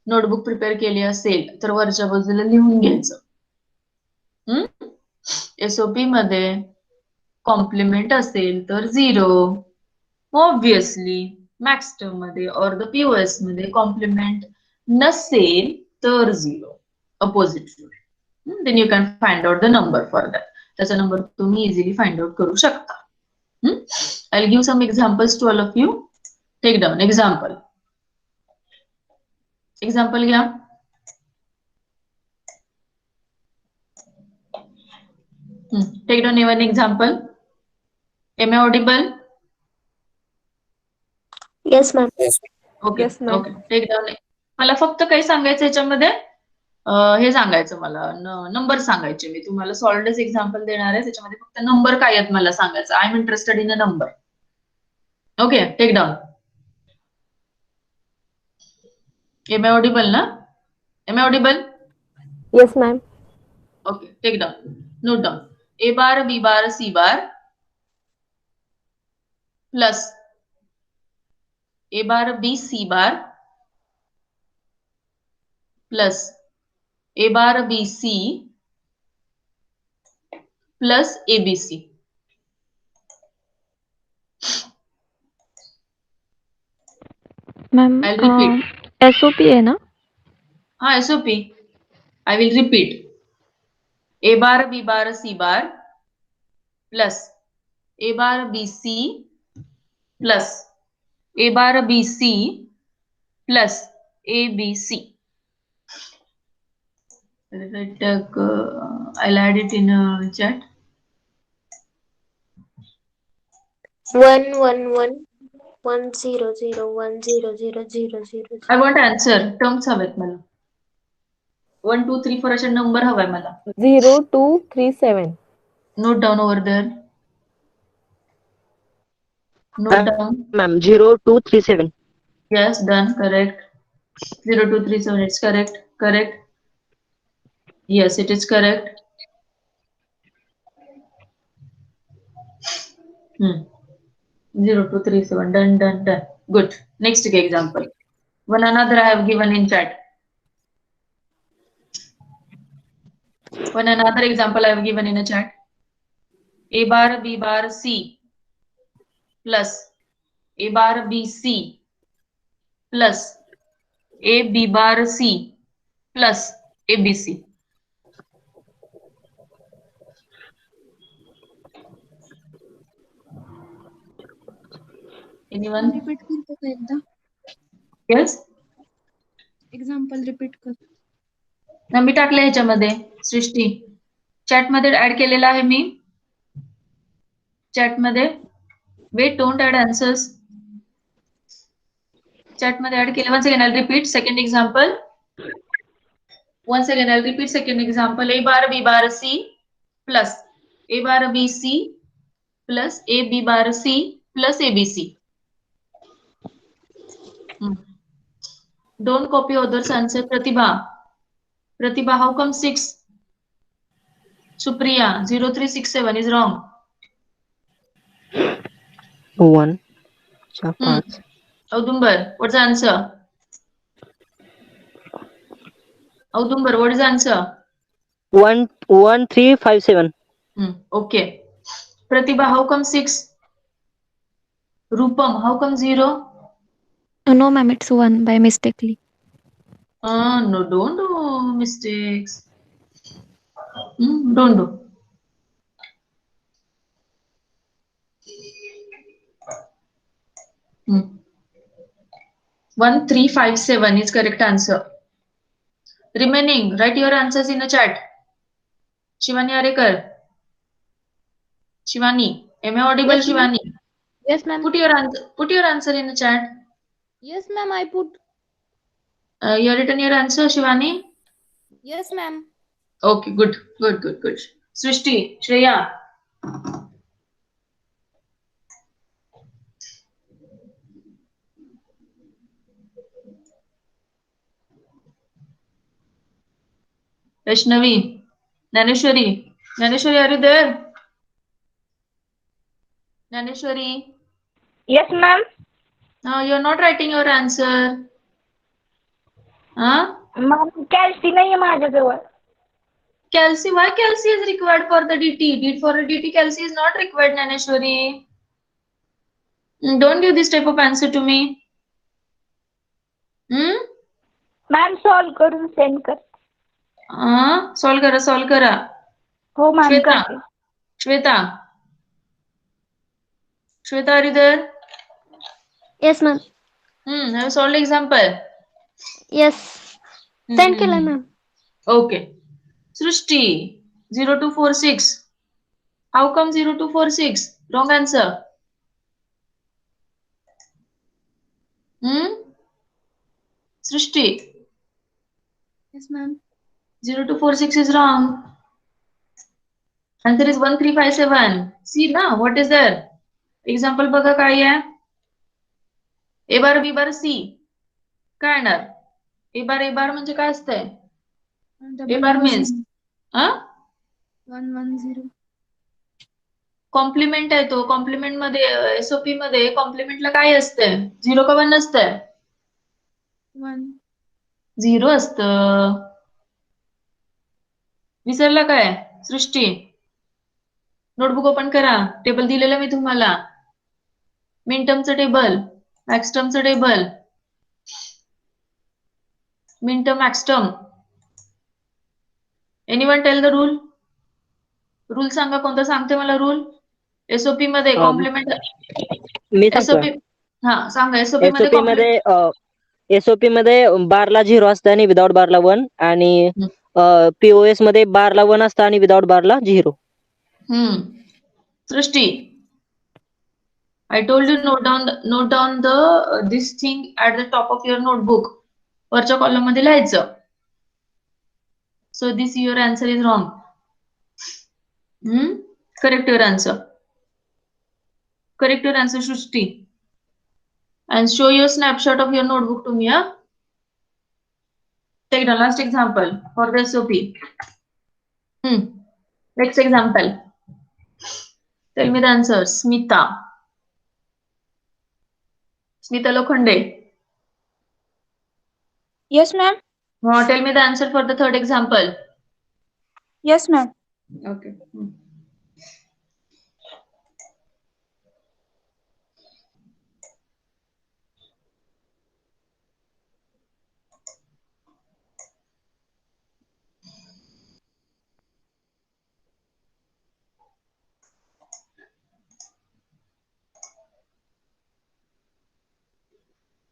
नोटबुक प्रिपेअर केली असेल तर वरच्या बाजूला लिहून घ्यायचं. एसओपी मध्ये कॉम्प्लिमेंट असेल तर 0. ऑब्विसली मॅक्स टर्म मध्ये और द पीओएस मध्ये कॉम्प्लिमेंट नसेल तर 0. Opposite rule. Then you can find out the number for that. त्याचा नंबर तुम्ही इझिली फाइंड आउट करू शकता. I will give some examples to all of you. Take down example. Example घ्या. Take down one example. Am I audible? Yes, ma'am. Yes. Okay Yes, ma'am. Okay. Take down. मला फक्त काही सांगायचं याच्यामध्ये, हे सांगायचं मला, नंबर सांगायचे. मी तुम्हाला सॉल्वडच एक्झाम्पल देणार आहे, त्याच्यामध्ये फक्त नंबर काय आहेत मला सांगायचं. I am interested in a number. Okay, take down. Am I audible ना? Am I audible? Yes, ma'am. Okay, take down. Note down. A bar B bar C bar plus A bar B C bar plus A bar B C plus ABC. Ma'am I'll repeat. SOP आहे ना? SOP. I will repeat. A bar B bar C bar plus A bar B C plus A bar B C plus A B C. If I take, I'll add it in a chat. 11110010000. I want answer. Terms हवेत मला. 1, 2, 3, 4 असे number हवाय मला. 0237. Note down over there. Note down. Ma'am, 0237. Yes, done. Correct. 0237. It's correct. Correct. Yes, it is correct. 0237. Done, done, done. Good. Next example. One another I have given in chat. One another example I have given in a chat. A bar B bar C plus A bar B C plus A B bar C plus A B C. Anyone? Repeat करतो का एकदा? Yes? Example repeat कर. मी टाकले ह्याच्यामध्ये सृष्टी chat मध्ये add केलेला आहे मी चॅट मध्ये wait don't add answers chat मध्ये ऍड केले once again I'll repeat second example once again I'll repeat second example A bar B bar C plus A bar B C plus A B bar C plus A B C. Don't copy others answer. Pratibha, how come 6? Supriya, 0367 is wrong. 1, 5. Audumbar, what's the answer? Audumbar, what is the answer? 1357. Okay. Pratibha, how come 6? Rupam, how come 0? No, ma'am, it's 1 by mistakenly. No, don't do mistakes. Don't do. Hmm. 1357 is correct answer. Remaining, write your answers in the chat. Shivani Arekar. Shivani, am I audible, Yes, ma'am. Shivani? Yes, ma'am. Put your answer in the chat. Yes, ma'am. I put. You have written your answer, Shivani? Yes, ma'am. Okay, good. Srishti, Shreya. Vaishnavi, Naneshwari, are you there? Naneshwari, Yes, ma'am. no, you're not writing your answer. Huh? Ma'am calci नाहीये माझ्याजवळ. Calci, why calci is required for the DT? For a DT, calci is not required, Naneshwari. Don't give this type of answer to me. Ma'am solve करून send कर. Solve करा. हो ma'am Shweta, करते. Shweta, are you there? Yes, ma'am. Have you solved example? Yes. Send केलंय, ma'am. Okay. Srishti, 0246. How come 0246? Wrong answer. Srishti, Yes, ma'am. 0246 is wrong. Answer is 1357. See now, what is there? Example बघा काय आहे? A bar B bar C. काय येणार? A bar म्हणजे काय असतंय? A bar means 110. Complement आहे तो. कॉम्प्लिमेंट मध्ये एसओपी मध्ये कॉम्प्लिमेंटला काय असतंय? 0 का 1 असतंय? 1. 0 असतं. विसरला काय? सृष्टी, नोटबुक ओपन करा. टेबल दिलेलं मी तुम्हाला. मिन टर्मचं टेबल, मॅक्स टर्मचं table. Min term, max term. Anyone tell the rule? Rule सांगा कोणता सांगते मला rule? SOP मध्ये कॉम्प्लिमेंट मी सांगतो. SOP हा सांगा SOP मध्ये एसओपी मध्ये एसओपी मध्ये बारला 0 असतं आणि विदाउट बारला 1 आणि पीओएस मध्ये बारला 1 असतं आणि विदाउट बारला 0. सृष्टी, I told you note down the this thing at the top of your notebook. वरच्या कॉलम मध्ये लिहायचं. So this your answer is wrong. Correct your answer. Correct your answer, Srushti. And show your snapshot of your notebook to me. Take the last example for the SOP. Next example. Tell me the answer. Smita. Smita Lokhande. Yes, ma'am. Tell me the answer for the third example. Yes, ma'am. Okay.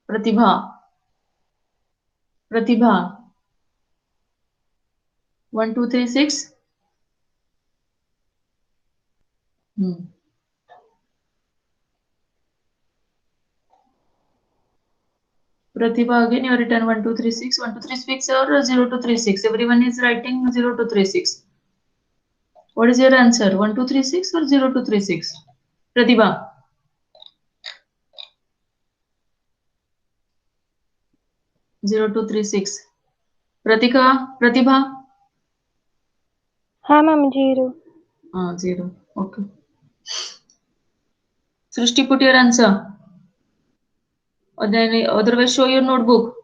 Pratibha. 1, 2, 3, 6. Pratibha, again you written 1, 2, 3, 6. 1, 2, 3, 6 or 0 to 3, 6. Everyone is writing 0 to 3, 6. What is your answer? 1, 2, 3, 6 or 0 to 3, 6? Pratibha. Zero to 3, 6. Pratibha? हाँ ma'am, 0. 0. Okay. Srishti, put your answer. Or then otherwise show your notebook.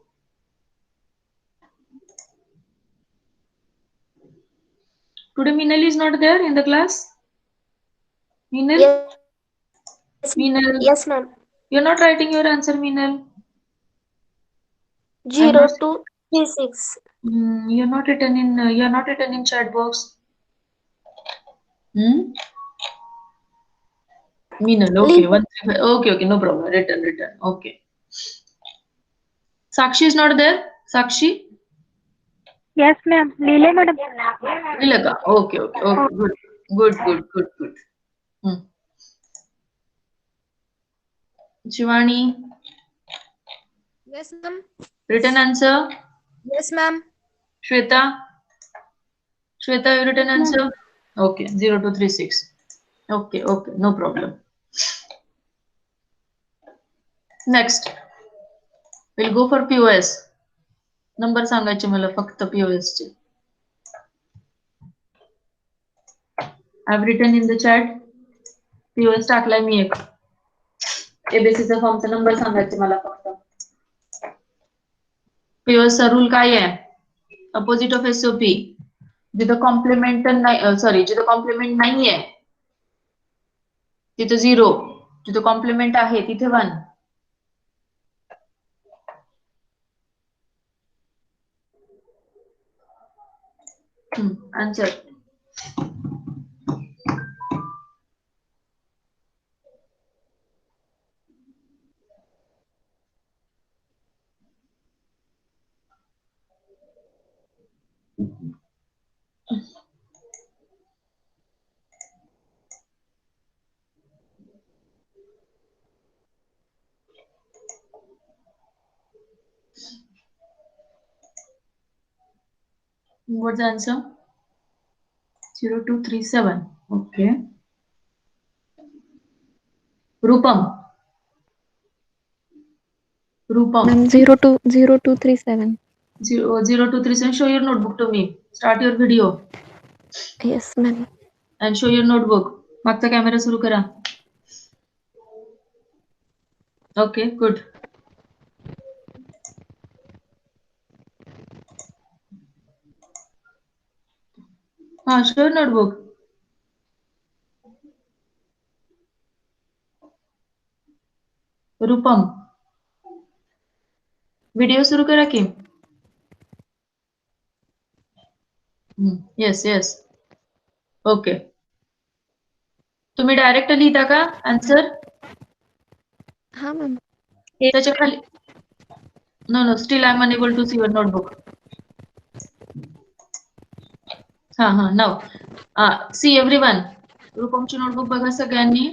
Today Minal is not there in the class? Minal? Yes. Minal? Yes, ma'am. You're not writing your answer, Minal. 0 to 3, 6. You're not written in chat box. Minal, okay. Okay, no problem. Written. Okay. Sakshi is not there? Sakshi? Yes, ma'am. लिहिले madam. Lilaga. Okay. Good. Shivani? Yes, ma'am. Written answer? Yes, ma'am. Shweta, you written answer? Okay, 0 to 3, 6. Okay, no problem. Next, we'll go for POS. Number सांगायचे मला फक्त POS चे. I've written in the chat. POS टाकलाय मी एक. ABC चा फॉर्मचा number सांगायचे मला फक्त. POS चा रूल काय आहे? Opposite of SOP. जिथं कॉम्प्लिमेंट नाहीये तिथं 0. जिथं कॉम्प्लिमेंट आहे तिथे 1. Answer. What's the answer? 0 2 3 7. Okay. Rupam. Ma'am, 0 2 3 7. 0 2 3 7. Show your notebook to me. Start your video Yes, ma'am. and show your notebook. मागचा कॅमेरा सुरू करा. Okay, good. Show your notebook. Rupam, video सुरू करा की. Yes yes. ओके. तुम्ही direct लिहिता का answer? हा मॅम. त्याच्या खाली no still I am unable to see your notebook. हा नाव सी एव्हरीवन. रूपमची नोटबुक बघा सगळ्यांनी.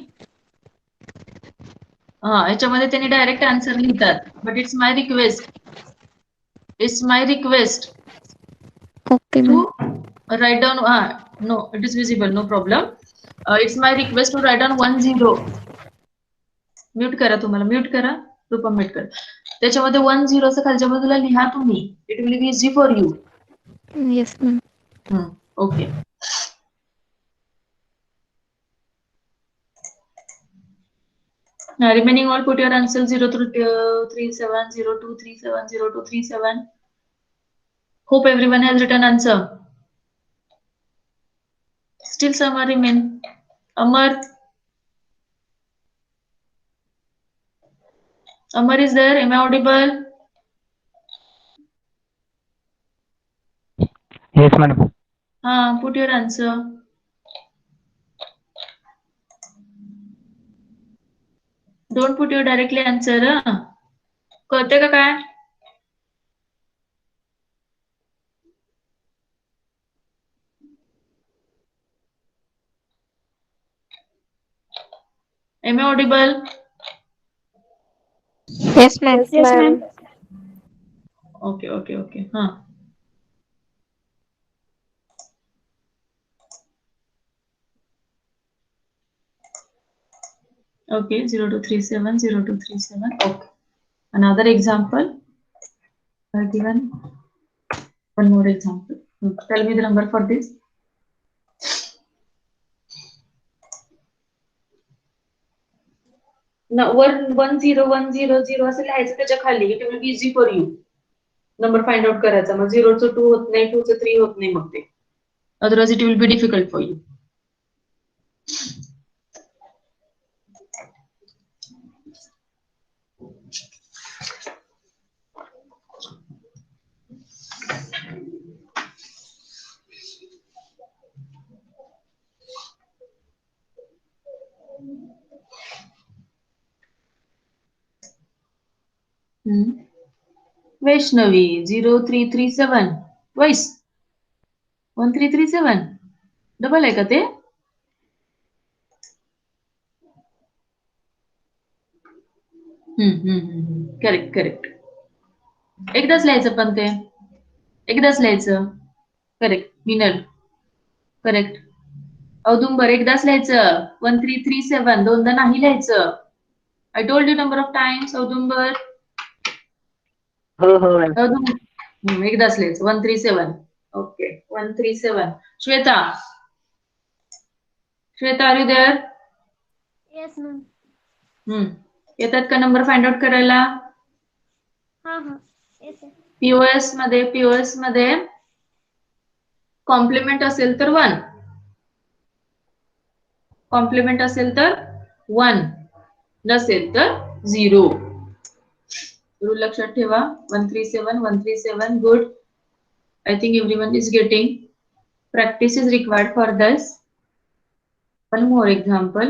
याच्यामध्ये त्यांनी डायरेक्ट आन्सर लिहितात. But it's my request okay to ma'am. write down. No, it is visible, no problem. It's my request to write down 10. Mute करा, तुम्हाला mute करा, रूपम म्यूट करा. त्याच्यामध्ये 10 असं खालच्या बाजूला लिहा तुम्ही. It will be easy for you. Yes ma'am. Okay. Remaining all put your answer 0237 0237 0237. Hope everyone has written answer. Still some are remain. Amar is there? Am I audible? Yes, madam. Put your answer. Don't put your directly answer. कळते का काय? Am I audible? Yes ma'am. Yes, ma'am. Okay. Okay, 0237 0237. Okay. Another example. Given one more example. Tell me the number for this. Now 10100 असं लिहायचं त्याच्या खाली. It will be easy for you. Number find out करायचा. मग 0 चं 2 होत नाही, 2 चं 3 होत नाही मग ते. Otherwise it will be difficult for you. Vaishnavi 0337 twice 1337 double आहे का ते? करेक्ट. एकदाच लिहायचं पण ते. एकदाच लिहायचं. करेक्ट. मिनल करेक्ट. औदुंबर एकदाच लिहायचं. 1337 दोनदा नाही लिहायचं. I told you number of times. औदुंबर हो. एकदाच लिहायचं. 137. Okay 137. Shweta are you there? Yes, ma'am. येतात का नंबर फाइंड आउट करायला? Yes, sir. पीओएस मध्ये कॉम्प्लिमेंट असेल तर 1. कॉम्प्लिमेंट असेल तर 1. नसेल तर 0. रूल लक्षात ठेवा. 137 good. I think everyone is getting. Practice is required for this. One more example.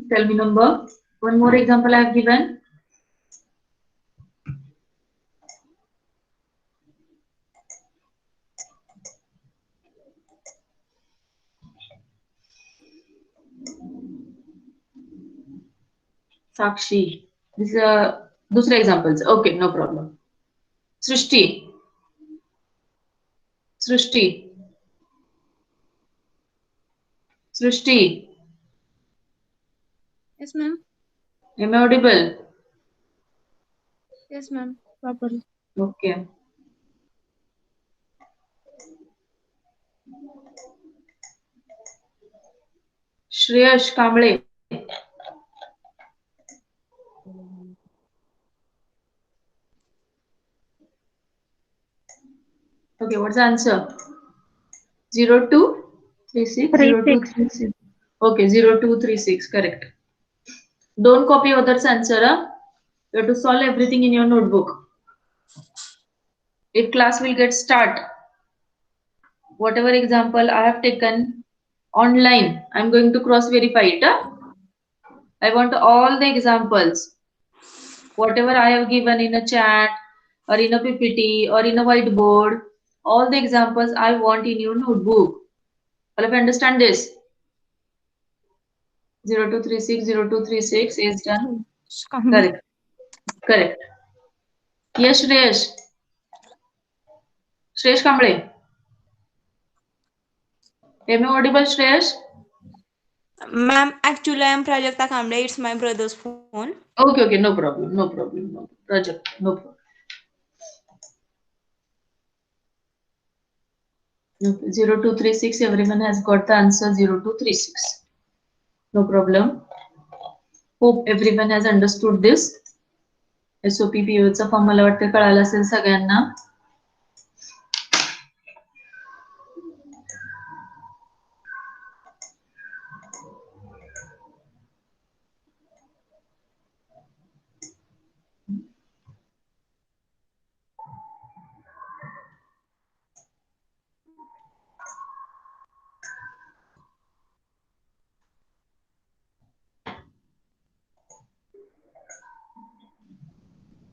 Tell me number. One more example I have given. Sakshi. This is दूसरे examples. Okay, no problem. Srishti. Yes, ma'am. Am I audible? Yes, ma'am. Properly. Okay. Shreyash Kamble. Okay, what's the answer? 0236 0236. Okay, 0236. Correct. Don't copy others' answer. You have to solve everything in your notebook. if class will get start, whatever example I have taken online, I'm going to cross verify it. I want all the examples, whatever I have given in a chat or in a PPT or in a whiteboard, all the examples I want in your notebook. All of you understand this? 0236, 0236 is done. Correct. Correct. Yes, Shreyash. Shreyash Kamble. Am I audible, Shreyash? Ma'am, actually I am Prajakta Kamble. It's my brother's phone. Okay, okay, no problem, no problem, no project, no problem. Okay, 0236, everyone has got the answer 0236. No problem. Hope everyone has understood this. SOP PO चा form मला वाटतं कळाला असेल सगळ्यांना.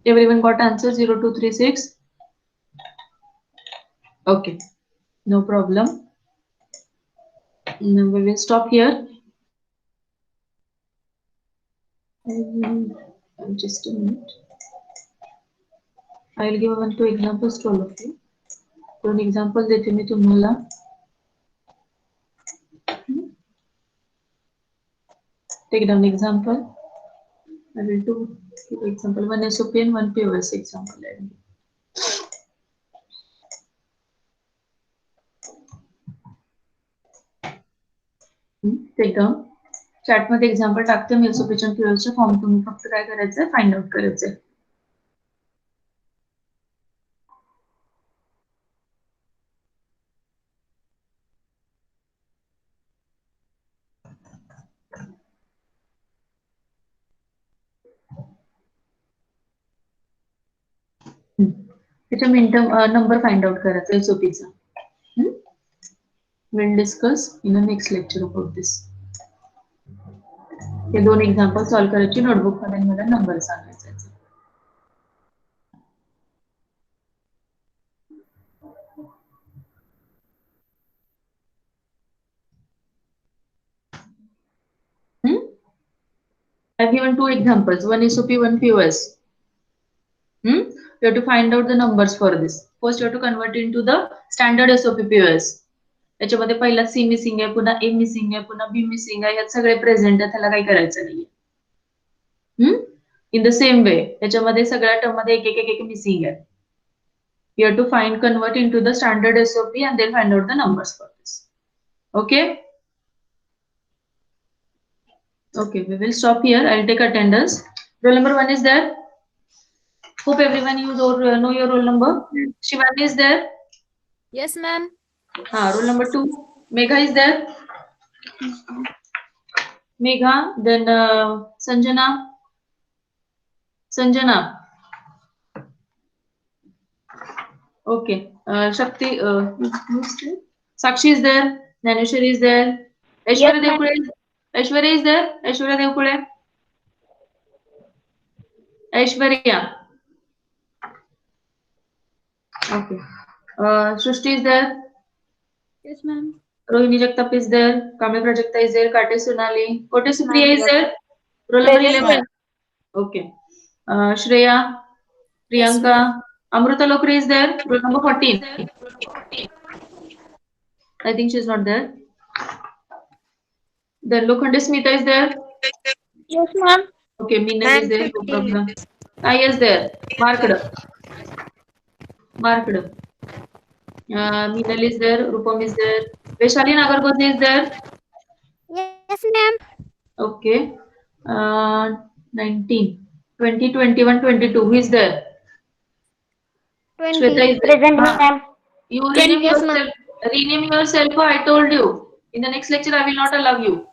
Everyone got answer 0236? Okay, no problem. Now we will stop here. Just a minute. I will give 1-2 examples to all of you. One example देते मी तुम्हाला. Take down example. I will do example 1 SOP and 1 POS example. Take down. Chat मध्ये example टाकते मी SOP च्या POS चे form तुम्ही फक्त काय करायचं फाइंड आउट करायचं. त्याच्या मिनिटं नंबर फाइंड आउट करायचा SOP चा. We'll discuss in the next lecture about this. हे दोन एक्झाम्पल सॉल्व करायची नोटबुक मध्ये मला नंबर सांगायचा. I've given 2 examples, 1 SOP, 1 POS. You have to find out the numbers for this. First, you have to convert into the standard SOP POS. त्याच्यामध्ये पहिला C missing आहे, पुन्हा A मिसिंग आहे, पुन्हा B मिसिंग आहे, यात सगळे प्रेझेंट आहे, त्याला काही करायचं नाहीये. इन द सेम वे त्याच्यामध्ये सगळ्या टर्म मध्ये एक मिसिंग आहे. You have to convert into the standard SOP and then find out the numbers for this. Okay? Okay, we will stop here. I'll take attendance. Roll number 1 is there. Hope everyone know your roll number. Shivani is there. Yes, ma'am. Roll number 2. Megha is there. Megha, then Sanjana. Sanjana. Okay. Shakti. Sakshi is there. Naneshwari is there. Aishwarya Devkule. Aishwarya is there. Aishwarya Devkule. Aishwarya. Okay. Srushti is there. Yes, ma'am. Rohini Jagtap is there. Kamya Prajakta is there. Kate Sonali. Kote Supriya is there. Roll number 11. Okay. Shreya. Priyanka. Amruta Lokre is there. Roll number 14. I think she is not there. Then Lokhande Smita is there. Yes, ma'am. Okay, Meenal is there. No problem. Yes, there. Marked. Meenal is there. Rupam is there. Vaishali Nagargoze is there. Yes, ma'am. Okay. 19, 20, 21, 22. Who is there? 20. Shweta is there. Present, ma'am. You rename yourself. Rename yourself. I told you. In the next lecture, I will not allow you.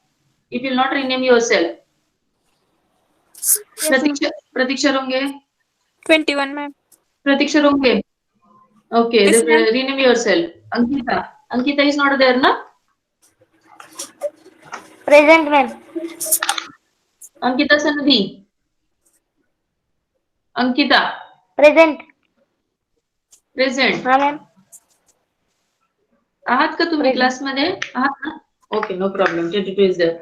If you will not rename yourself. Yes, Pratiksha Ronge. 21, ma'am. Pratiksha Ronge. Okay, Yes, ma'am. rename yourself. Ankita. Ankita is not there, na? Present, ma'am. Ankita Sanadhi. Ankita. Present. Present. हाँ ma'am. आहात का तुम्ही Present. क्लासमध्ये आहात ना? Okay, no problem. 22 is there.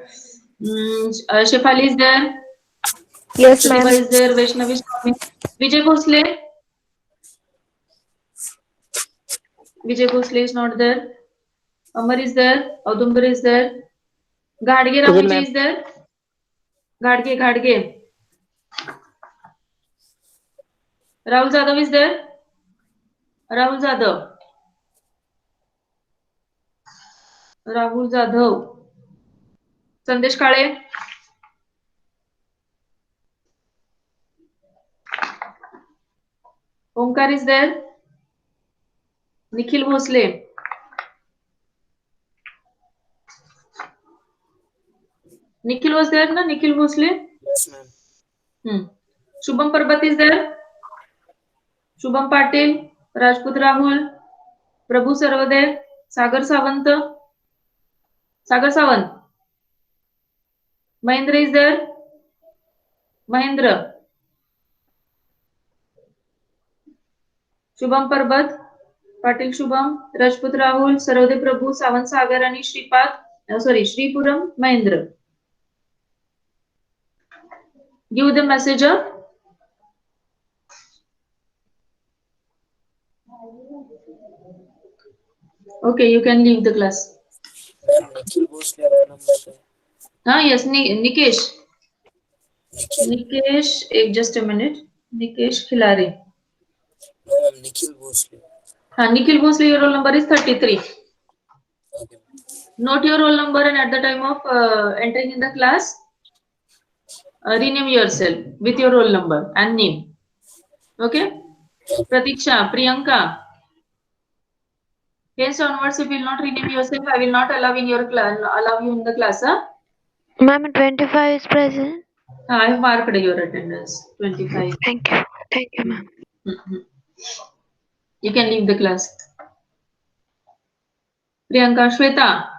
Shefali is there. Yes, Shutiba ma'am. is there. Vaishnavi Swami. Vijay Bhosle. Vijay Bhosle is not there. Amar is there. Audumbar is there. Gadge Present, Ramiji ma'am. is there. Gadge. Rahul Jadhav is there. Rahul Jadhav. Sandesh Kale. Omkar is there. Nikhil Bhosle. Nikhil was there, na? Nikhil Bhosle. Yes, ma'am. Shubham Parbat is there. Shubham Patil. Rajput Rahul. Prabhu Sarvade. Sagar Sawant. Mahendra is there. Mahendra. Shubham Parbat. Patil Shubham. Rajput Rahul. Sarvade Prabhu. Sawant Sagar आणि Shripuram Mahendra. Give the message up. Okay, you can leave the class. Ma'am, Nikhil Bhosle roll number है. Yes, Nikesh. Nikesh, just a minute. Nikesh Khilare. No, ma'am, Nikhil Bhosle. Nikhil Bhosle, your roll number is 33. Okay. Note your roll number and at the time of entering in the class, rename yourself with your roll number and name. Okay? Pratiksha, Priyanka. Hence onwards, if you will not rename yourself, I will not allow in your class, allow you in the class. Ma'am, 25 is present. I have marked your attendance. 25. Thank you. Thank you, ma'am. You can leave the class. Priyanka, Shweta.